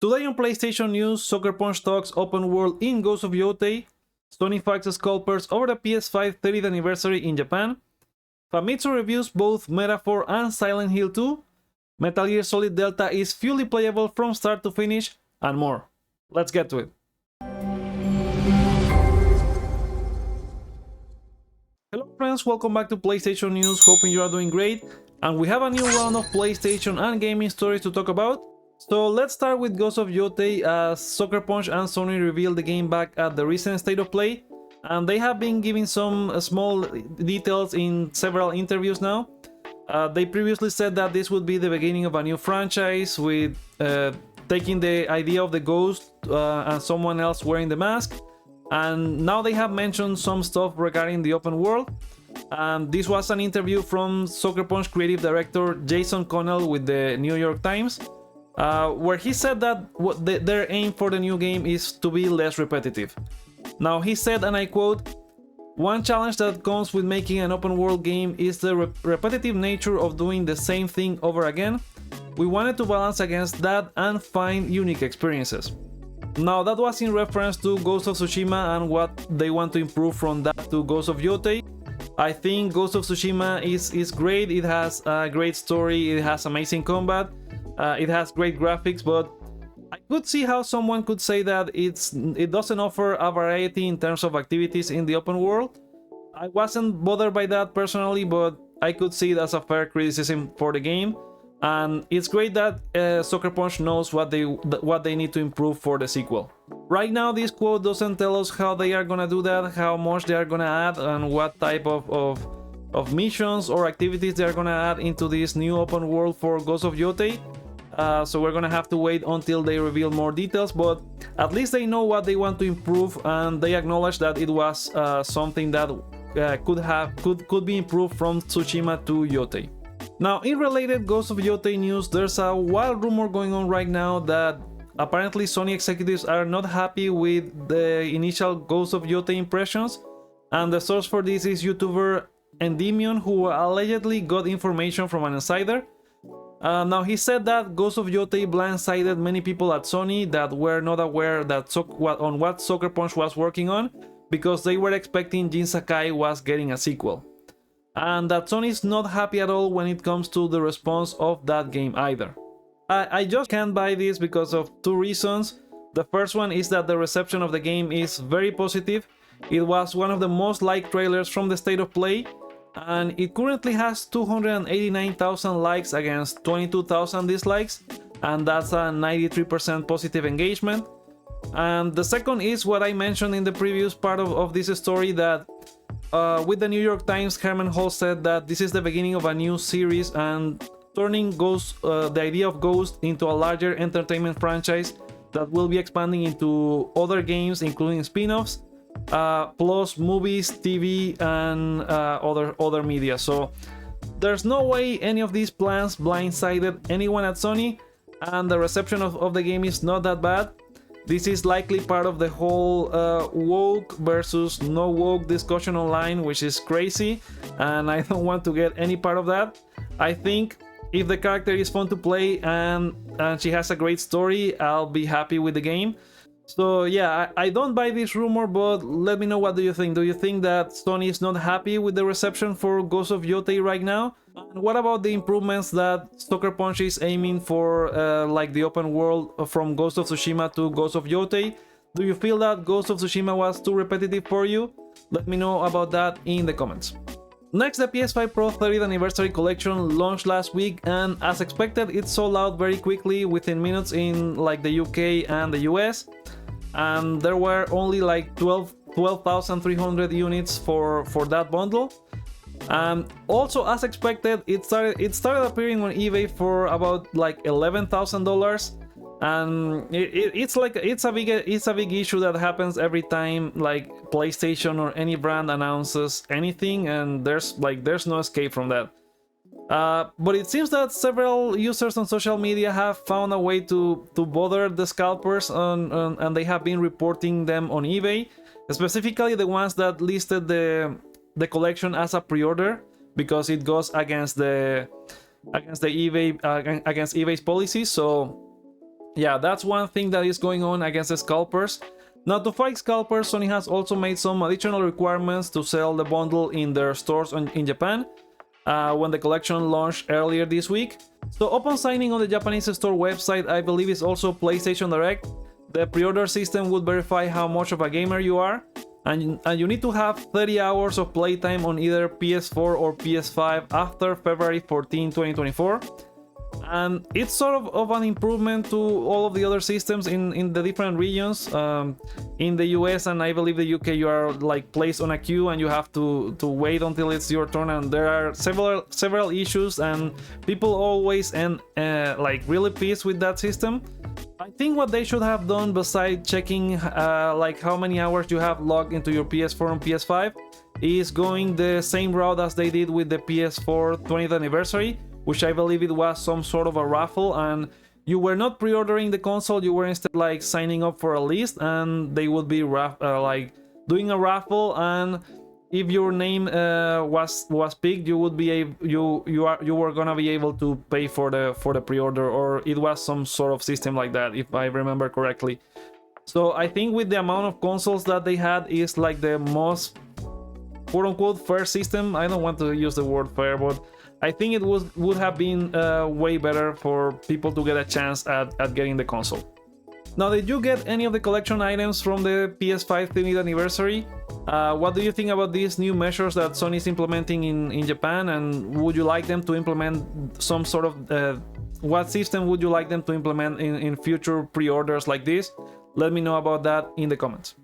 Today on PlayStation News, Sucker Punch talks open world in Ghost of Yotei, Sony faxes Scalpers over the PS5 30th anniversary in Japan, Famitsu reviews both Metaphor and Silent Hill 2, Metal Gear Solid Delta is fully playable from start to finish, and more. Let's get to it. Hello friends, welcome back to PlayStation News, hoping you are doing great, and we have a new round of PlayStation and gaming stories to talk about. So let's start with Ghost of Yotei, as Sucker Punch and Sony revealed the game back at the recent State of Play, and they have been giving some small details in several interviews now. They previously said that this would be the beginning of a new franchise, with taking the idea of the ghost and someone else wearing the mask, and now they have mentioned some stuff regarding the open world. This was an interview from Sucker Punch creative director Jason Connell with the New York Times, where he said that their aim for the new game is to be less repetitive. Now he said, and I quote, "One challenge that comes with making an open world game is the repetitive nature of doing the same thing over again. We wanted to balance against that and find unique experiences." Now that was in reference to Ghost of Tsushima and what they want to improve from that to Ghost of Yotei. I think Ghost of Tsushima is great, it has a great story, it has amazing combat, it has great graphics, but I could see how someone could say that it doesn't offer a variety in terms of activities in the open world. I wasn't bothered by that personally, but I could see it as a fair criticism for the game. And it's great that Sucker Punch knows what they need to improve for the sequel. Right now, this quote doesn't tell us how they are gonna do that, how much they are gonna add, and what type of missions or activities they are gonna add into this new open world for Ghost of Yotei. So we're gonna have to wait until they reveal more details, but at least they know what they want to improve, and they acknowledge that it was something that could be improved from Tsushima to Yotei. Now, in related Ghost of Yotei news, there's a wild rumor going on right now that apparently Sony executives are not happy with the initial Ghost of Yotei impressions, and the source for this is YouTuber Endymion, who allegedly got information from an insider. Now he said that Ghost of Yotei blindsided many people at Sony that were not aware that on what Sucker Punch was working on, because they were expecting Jin Sakai was getting a sequel. And that Sony is not happy at all when it comes to the response of that game either. I just can't buy this because of two reasons. The first one is that the reception of the game is very positive. It was one of the most liked trailers from the State of Play, and it currently has 289,000 likes against 22,000 dislikes, and that's a 93% positive engagement. And the second is what I mentioned in the previous part of this story, that with the New York Times, Herman Hall said that this is the beginning of a new series and turning the idea of Ghost into a larger entertainment franchise that will be expanding into other games, including spin-offs, plus movies, TV, and other media. So there's no way any of these plans blindsided anyone at Sony, and the reception of the game is not that bad. This is likely part of the whole woke versus no woke discussion online, which is crazy, and I don't want to get any part of that. I think if the character is fun to play and she has a great story, I'll be happy with the game. So yeah, I don't buy this rumor, but let me know, what do you think? Do you think that Sony is not happy with the reception for Ghost of Yotei right now? And what about the improvements that Sucker Punch is aiming for, like the open world from Ghost of Tsushima to Ghost of Yotei? Do you feel that Ghost of Tsushima was too repetitive for you? Let me know about that in the comments. Next, the PS5 Pro 30th Anniversary Collection launched last week, and as expected, it sold out very quickly within minutes in like the UK and the US. And there were only like 12,300 units for that bundle. Also, as expected, it started appearing on eBay for about like $11,000, and it's a big issue that happens every time like PlayStation or any brand announces anything, and there's no escape from that. But it seems that several users on social media have found a way to bother the scalpers, and they have been reporting them on eBay, specifically the ones that listed the collection as a pre-order, because it goes against eBay's policy. So yeah, that's one thing that is going on against the scalpers. Now, to fight scalpers, Sony has also made some additional requirements to sell the bundle in their stores in Japan when the collection launched earlier this week. So upon signing on the Japanese store website, I believe it's also PlayStation Direct, the pre-order system would verify how much of a gamer you are, and you need to have 30 hours of playtime on either PS4 or PS5 after February 14, 2024. And it's sort of an improvement to all of the other systems in the different regions. In the US and I believe the UK, you are like placed on a queue and you have to wait until it's your turn, and there are several issues, and people always end like really pissed with that system. I think what they should have done, besides checking like how many hours you have logged into your PS4 and PS5, is going the same route as they did with the PS4 20th anniversary, which I believe it was some sort of a raffle, and you were not pre-ordering the console, you were instead like signing up for a list, and they would be like doing a raffle, and if your name was picked, you would be you were gonna be able to pay for the pre-order, or it was some sort of system like that, if I remember correctly. So I think with the amount of consoles that they had, is like the most quote-unquote fair system. I don't want to use the word fair, but I think it would have been way better for people to get a chance at getting the console. Now, did you get any of the collection items from the PS5 30th anniversary? What do you think about these new measures that Sony is implementing in Japan, and would you like them to implement some sort of... what system would you like them to implement in future pre-orders like this? Let me know about that in the comments.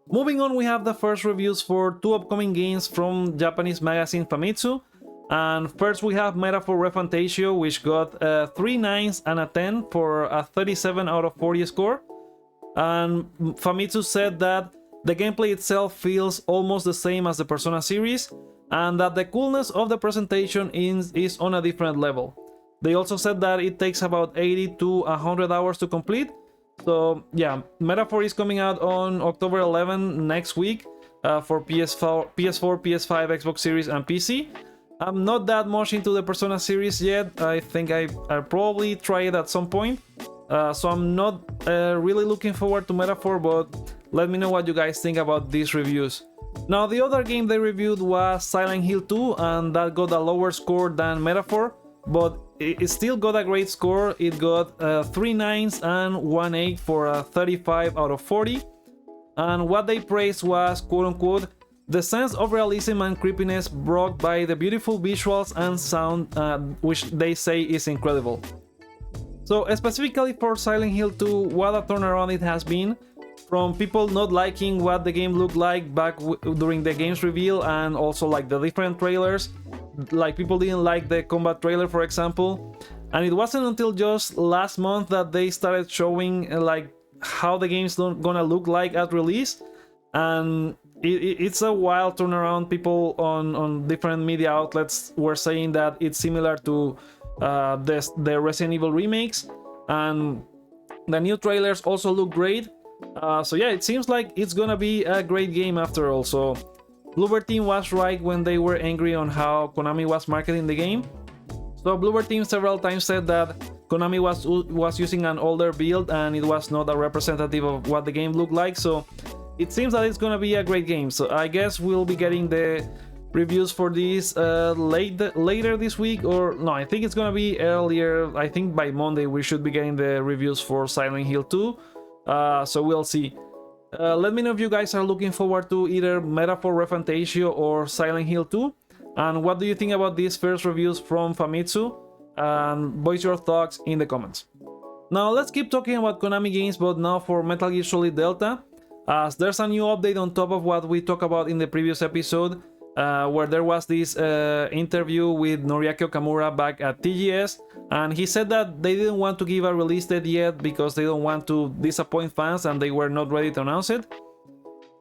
Moving on, we have the first reviews for two upcoming games from Japanese magazine Famitsu. And first we have Metaphor ReFantazio, which got 3 9s and a 10 for a 37 out of 40 score. And Famitsu said that the gameplay itself feels almost the same as the Persona series, and that the coolness of the presentation is on a different level. They also said that it takes about 80 to 100 hours to complete. So yeah, Metaphor is coming out on October 11 next week for PS4, PS5, Xbox Series and PC. I'm not that much into the Persona series yet. I think I'll probably try it at some point. So I'm not really looking forward to Metaphor, but let me know what you guys think about these reviews. Now, the other game they reviewed was Silent Hill 2, and that got a lower score than Metaphor, but it still got a great score. It got 3 9s and 1 8 for a 35 out of 40. And what they praised was, quote-unquote, the sense of realism and creepiness brought by the beautiful visuals and sound, which they say is incredible. So specifically for Silent Hill 2, what a turnaround it has been, from people not liking what the game looked like back during the game's reveal, and also like the different trailers. Like people didn't like the combat trailer, for example, and it wasn't until just last month that they started showing like how the game's gonna look like at release. And it's a wild turnaround. People on different media outlets were saying that it's similar to the Resident Evil remakes, and the new trailers also look great. So yeah, it seems like it's gonna be a great game after all. So Bloober Team was right when they were angry on how Konami was marketing the game. So Bloober Team several times said that Konami was using an older build and it was not a representative of what the game looked like. So it seems that it's gonna be a great game. So I guess we'll be getting the reviews for this later this week, or no, I think it's gonna be earlier. I think by Monday we should be getting the reviews for Silent Hill 2. So we'll see. Let me know if you guys are looking forward to either Metaphor ReFantazio or Silent Hill 2, and what do you think about these first reviews from Famitsu, and voice your thoughts in the comments. Now let's keep talking about Konami games, but now for Metal Gear Solid Delta, as there's a new update on top of what we talked about in the previous episode, where there was this interview with Noriaki Okamura back at TGS, and he said that they didn't want to give a release date yet because they don't want to disappoint fans and they were not ready to announce it.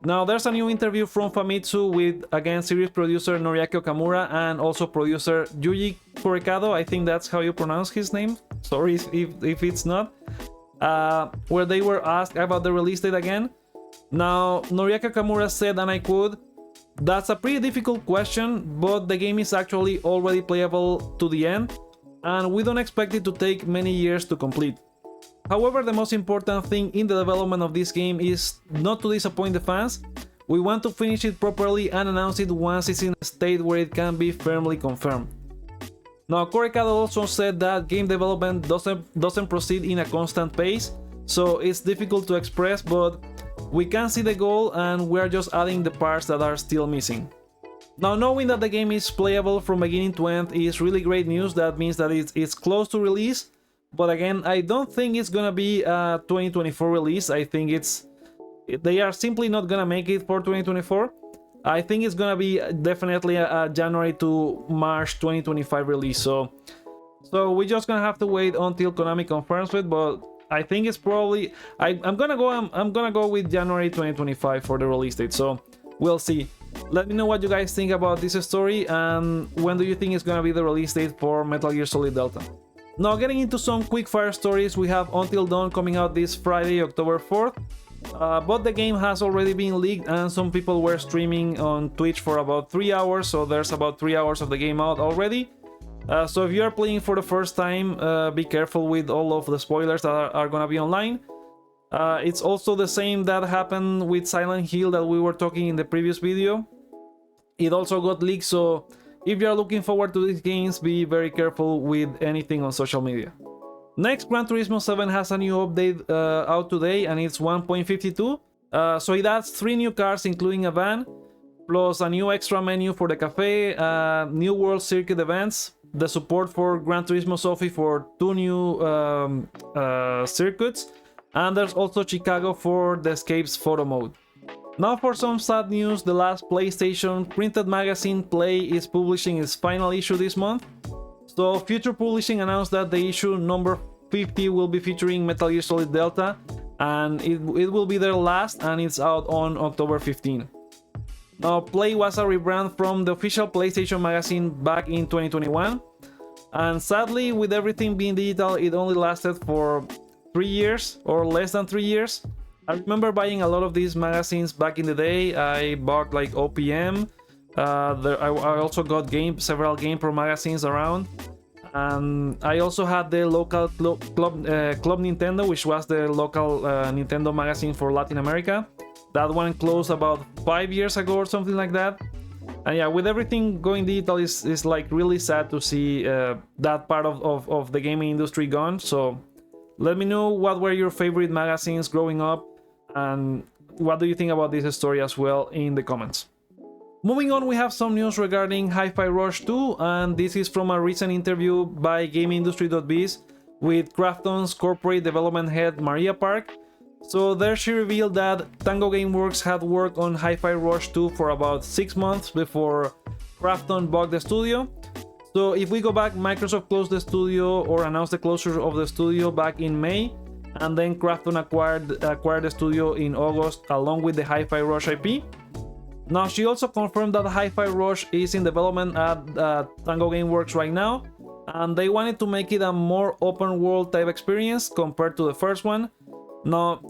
Now there's a new interview from Famitsu with, again, series producer Noriaki Okamura and also producer Yuji Furukawa, I think that's how you pronounce his name, sorry if it's not, where they were asked about the release date again. Now Noriaki Okamura said, and I quote, "That's a pretty difficult question, but the game is actually already playable to the end, and we don't expect it to take many years to complete. However, the most important thing in the development of this game is not to disappoint the fans. We want to finish it properly and announce it once it's in a state where it can be firmly confirmed. Now, Korekado also said that game development doesn't proceed in a constant pace, so it's difficult to express, but we can see the goal and we're just adding the parts that are still missing. Now, knowing that the game is playable from beginning to end is really great news. That means that it's close to release, but again, I don't think it's gonna be a 2024 release. I think they are simply not gonna make it for 2024. I think it's gonna be definitely a January to March 2025 release. So we're just gonna have to wait until Konami confirms it. But I think it's probably I'm gonna go with January 2025 for the release date. So we'll see. Let me know what you guys think about this story, and when do you think it's gonna be the release date for Metal Gear Solid Delta. Now, getting into some quick fire stories, we have Until Dawn coming out this Friday, October 4th. But the game has already been leaked and some people were streaming on Twitch for about 3 hours, so there's about 3 hours of the game out already. So if you are playing for the first time, be careful with all of the spoilers that are gonna be online. It's also the same that happened with Silent Hill that we were talking in the previous video. It also got leaked, so if you are looking forward to these games, be very careful with anything on social media. Next, Gran Turismo 7 has a new update out today, and it's 1.52. So it adds 3 new cars, including a van, plus a new extra menu for the cafe, new World Circuit events, the support for Gran Turismo Sophie for 2 new circuits, and there's also Chicago for the Escapes photo mode. Now for some sad news, the last PlayStation printed magazine, Play, is publishing its final issue this month. So Future Publishing announced that the issue number 50 will be featuring Metal Gear Solid Delta, and it will be their last, and it's out on October 15. Now, Play was a rebrand from the official PlayStation magazine back in 2021, and sadly, with everything being digital, it only lasted for 3 years or less than 3 years. I remember buying a lot of these magazines back in the day. I bought like OPM. I also got several GamePro magazines around, and I also had the local Club Nintendo, which was the local Nintendo magazine for Latin America. That one closed about 5 years ago or something like that. And yeah, with everything going digital, is like really sad to see that part of the gaming industry gone. So let me know what were your favorite magazines growing up, and what do you think about this story as well in the comments. Moving on, we have some news regarding Hi-Fi Rush 2, and this is from a recent interview by GameIndustry.biz with Krafton's corporate development head Maria Park. So there she revealed that Tango Gameworks had worked on Hi-Fi Rush 2 for about 6 months before Krafton bought the studio. So if we go back, Microsoft closed the studio or announced the closure of the studio back in May, and then Krafton acquired the studio in August along with the Hi-Fi Rush IP. Now, she also confirmed that Hi-Fi Rush is in development at Tango Gameworks right now, and they wanted to make it a more open world type experience compared to the first one. Now,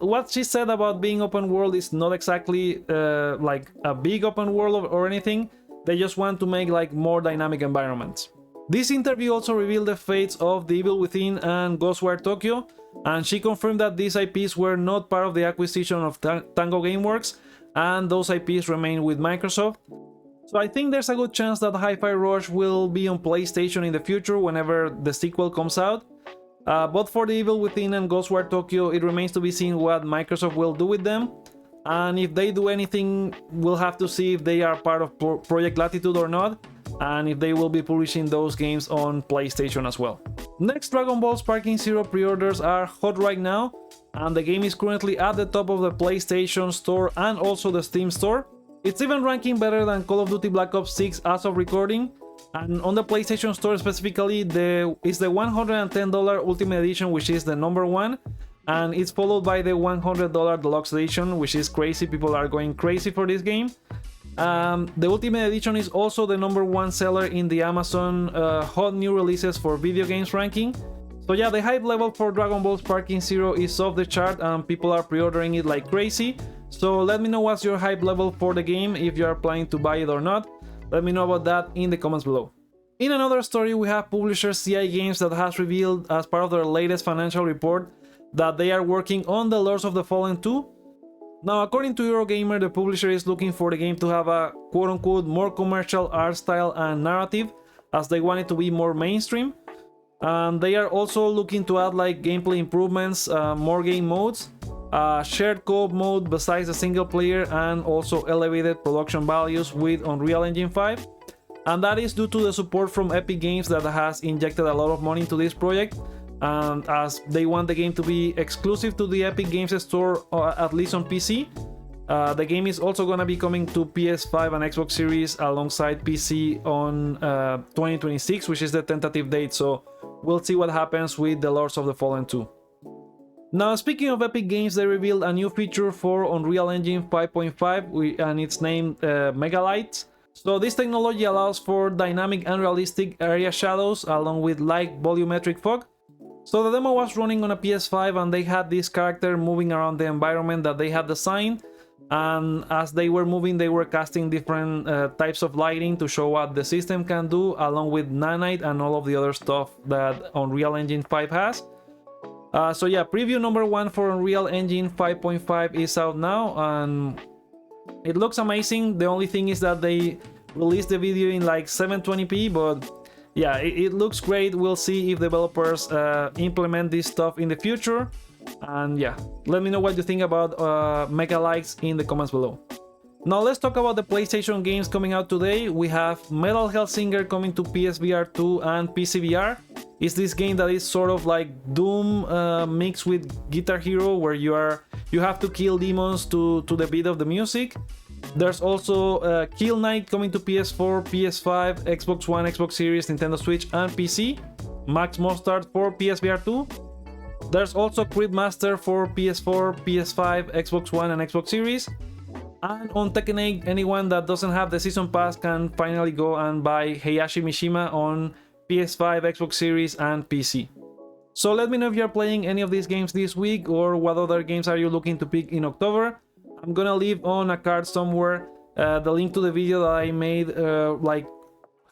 what she said about being open world is not exactly like a big open world or anything. They just want to make like more dynamic environments. This interview also revealed the fates of The Evil Within and GhostWire Tokyo, and she confirmed that these IPs were not part of the acquisition of Tango Gameworks, and those IPs remain with Microsoft. So I think there's a good chance that Hi-Fi Rush will be on PlayStation in the future whenever the sequel comes out. But for The Evil Within and Ghostwire Tokyo, it remains to be seen what Microsoft will do with them. And if they do anything, we'll have to see if they are part of Project Latitude or not, and if they will be publishing those games on PlayStation as well. Next, Dragon Ball Sparking Zero pre-orders are hot right now, and the game is currently at the top of the PlayStation Store and also the Steam Store. It's even ranking better than Call of Duty Black Ops 6 as of recording, and on the PlayStation Store specifically, it's the $110 Ultimate Edition, which is the number one, and it's followed by the $100 Deluxe Edition, which is crazy. People are going crazy for this game. The Ultimate Edition is also the number one seller in the Amazon Hot New Releases for Video Games ranking. So yeah, the hype level for Dragon Ball Sparking Zero is off the chart, and people are pre-ordering it like crazy. So let me know what's your hype level for the game, if you are planning to buy it or not. Let me know about that in the comments below. In another story, we have publisher CI Games that has revealed as part of their latest financial report that they are working on the Lords of the Fallen 2. Now, according to Eurogamer, the publisher is looking for the game to have a quote-unquote more commercial art style and narrative, as they want it to be more mainstream. And they are also looking to add like gameplay improvements, more game modes, shared co-op mode besides the single player, and also elevated production values with Unreal Engine 5. And that is due to the support from Epic Games that has injected a lot of money into this project. And as they want the game to be exclusive to the Epic Games Store, at least on PC, the game is also gonna be coming to PS5 and Xbox Series alongside PC on 2026, which is the tentative date. So we'll see what happens with the Lords of the Fallen 2. Now, speaking of Epic Games, they revealed a new feature for Unreal Engine 5.5 and it's named Megalights. So this technology allows for dynamic and realistic area shadows along with light volumetric fog. So the demo was running on a PS5 and they had this character moving around the environment that they had designed, and as they were moving they were casting different types of lighting to show what the system can do, along with nanite and all of the other stuff that Unreal Engine 5 has. So yeah, preview number 1 for Unreal Engine 5.5 is out now and it looks amazing. The only thing is that they released the video in like 720p, but yeah, it looks great. We'll see if developers implement this stuff in the future. And yeah, let me know what you think about Megalights in the comments below. Now let's talk about the PlayStation games coming out today. We have Metal Hellsinger coming to PSVR 2 and PCVR. It's this game that is sort of like Doom mixed with Guitar Hero, where you have to kill demons to the beat of the music. There's also Kill Knight coming to PS4, PS5, Xbox One, Xbox Series, Nintendo Switch and PC. Max Mustard for PSVR 2. There's also Cryptmaster for PS4, PS5, Xbox One and Xbox Series. And on Tekken 8, anyone that doesn't have the Season Pass can finally go and buy Heihachi Mishima on PS5, Xbox Series and PC. So let me know if you're playing any of these games this week, or what other games are you looking to pick in October. I'm gonna leave on a card somewhere the link to the video that I made like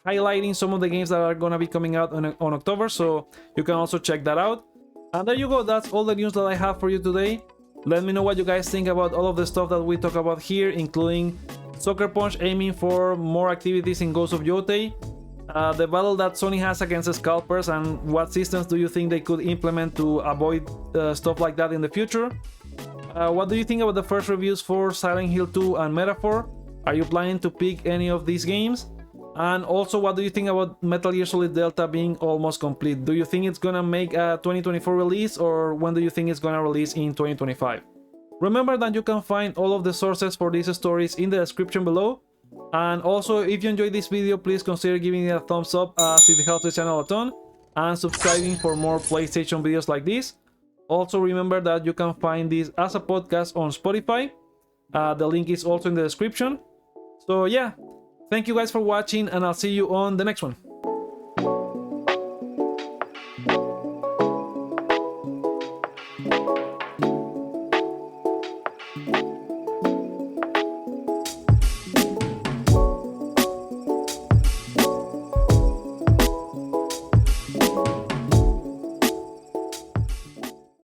highlighting some of the games that are gonna be coming out on October, so you can also check that out. And there you go, that's all the news that I have for you today. Let me know what you guys think about all of the stuff that we talk about here, including Sucker Punch aiming for more activities in Ghost of Yotei, the battle that Sony has against Scalpers, and what systems do you think they could implement to avoid stuff like that in the future. What do you think about the first reviews for Silent Hill 2 and Metaphor? Are you planning to pick any of these games? And also, what do you think about Metal Gear Solid Delta being almost complete? Do you think it's gonna make a 2024 release, or when do you think it's gonna release in 2025? Remember that you can find all of the sources for these stories in the description below. And also, if you enjoyed this video, please consider giving it a thumbs up as it helps the channel a ton, and subscribing for more PlayStation videos like this. Also remember that you can find this as a podcast on Spotify. The link is also in the description. So yeah, thank you guys for watching, and I'll see you on the next one.